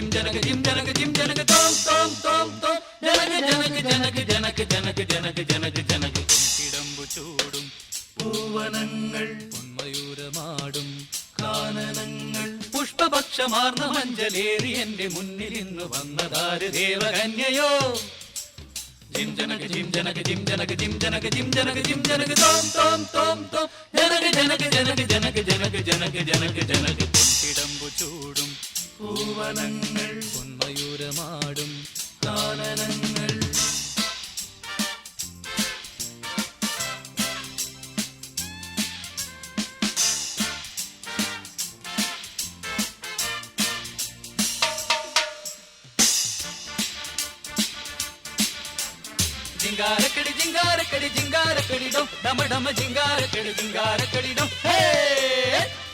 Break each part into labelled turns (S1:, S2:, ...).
S1: gym ജനക ജിം ജനക ജിം ജനക തോം തോം തോം തോം ജനക ജനക ജനക ജനക ജനക ജനക ജനക ജനക പൊൻകിടമ്പു ചൂടും പൂവനങ്ങൾ പൊന്മയൂരമാടും കാനനങ്ങൾ പുഷ്പപക്ഷമാർന്ന മഞ്ചലേറി എന്റെ മുന്നിൽ ഇന്ന് വന്നതാര് ദേവകന്യയോ ജിം ജനക ജിം ജനക ജിം ജനക ജിം ജനക ജിം ജനക ജിം ജനക തോം തോം തോം തോം ജനക ജനക ജനക ജനക ജനക ജനക ജനക ജനക പൊൻകിടമ്പു ചൂടും പൂവനങ്ങൾ പൊന്മയൂരമാടും കാനനങ്ങൾ ജിങ്കാരക്കടി ജിങ്കാരക്കടി ജിങ്കാരക്കടിടോ ഡമ ഡമ ജിങ്കാരക്കടി ജിങ്കാരക്കടിടോ ഹേ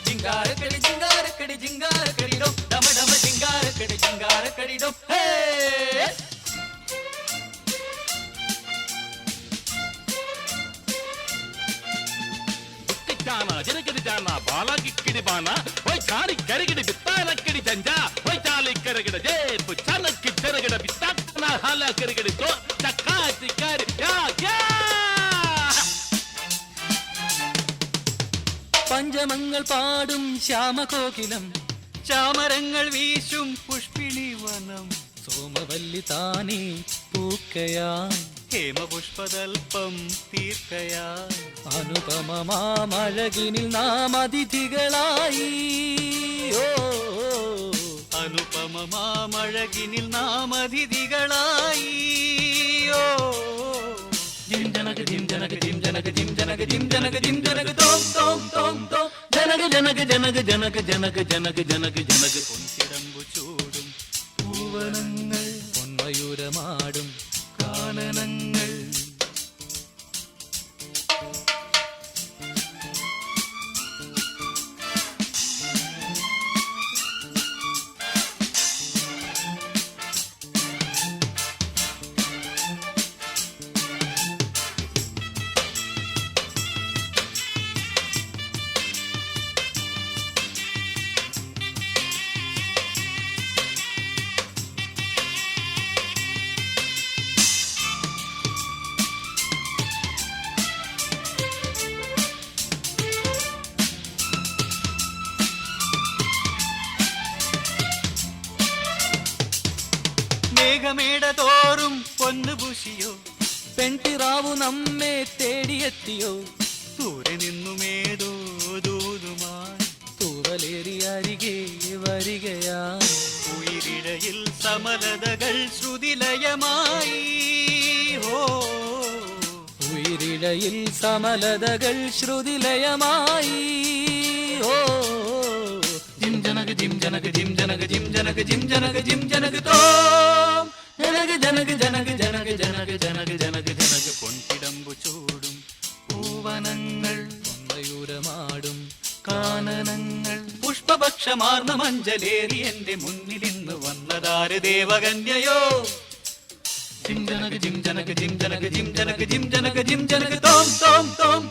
S1: ജിങ്കാരക്കടി ജിങ്കാരക്കടി ജിങ്കാരക്കടിടോ ഡമ ഡമ ജിങ്കാരക്കടി ജിങ്കാരക്കടിടോ ഹേ
S2: జనకడి జానా బాలాకిక్కిడి బానా ఓయ్ కారి కరిగిడి బిత్తారక్కిడి జంజా ఓయ్ చాలి కరిగిడ జేపు చనక్కి చెరగిడ బిత్తాన హాల కరిగిడి తో చక్కాతి కరి యా యా
S1: പഞ്ചമങ്ങൾ പാടും ശ്യാമകോകിലം ചാമരങ്ങൾ വീശും പുഷ്പിണി വനം സോമവല്ലി താനേ പൂക്കയാ ഹേമപുഷ്പതൽപ്പം തീർക്കയാ അനുപമമാമഴകിനിൽ നാം അതിഥികളായി ഓ അനുപമമാമഴകിനിൽ നാം അതിഥികളായി ഓ ജിം ജനക ജിം ജനക ജിം ജനക ജിം ജനക ജിം ജനക ജിം ജനക തോം തോം തോം തോം ജനക ജനക ജനക ജനക ജനക ജനക ജനക ജനക പൊൻകിടമ്പു ചൂടും പൂവനങ്ങൾ പൊന്മയൂരമാടും കാനനങ്ങൾ മേഘമേട തോറും പൊന്നുപൂശിയോ പെൺപിറാവു നമ്മെ തേടിയെത്തിയോ ദൂരെ നിന്നുമേതോ ദൂതുമായി തൂവലേറി അരികെ വരികയാ ഉയിരിഴയിൽ സമലതകൾ ശ്രുതിലയമായി ഓ ഉയിരിഴയിൽ സമലതകൾ ശ്രുതിലയമായി ഓ ജിം ജനക ജിം ജനക ജിം ജനക ജിം ജനക ജിം ജനക ജിം ജനക തോം ജനക ജനക ജനക ജനക ജനക ജനക ജനക ജനക പൊൻകിടമ്പു ചൂടും പൂവനങ്ങൾ പൊന്മയൂരമാടും കാനനങ്ങൾ പുഷ്പപക്ഷമാർന്ന മഞ്ചലേറി എന്റെ മുന്നിൽ ഇന്ന് വന്നതാര് ദേവകന്യയോ ജിം ജനക ജിം ജനക ജിം ജനക ജിം ജനക ജിം ജനക ജിം ജനക തോം തോം തോം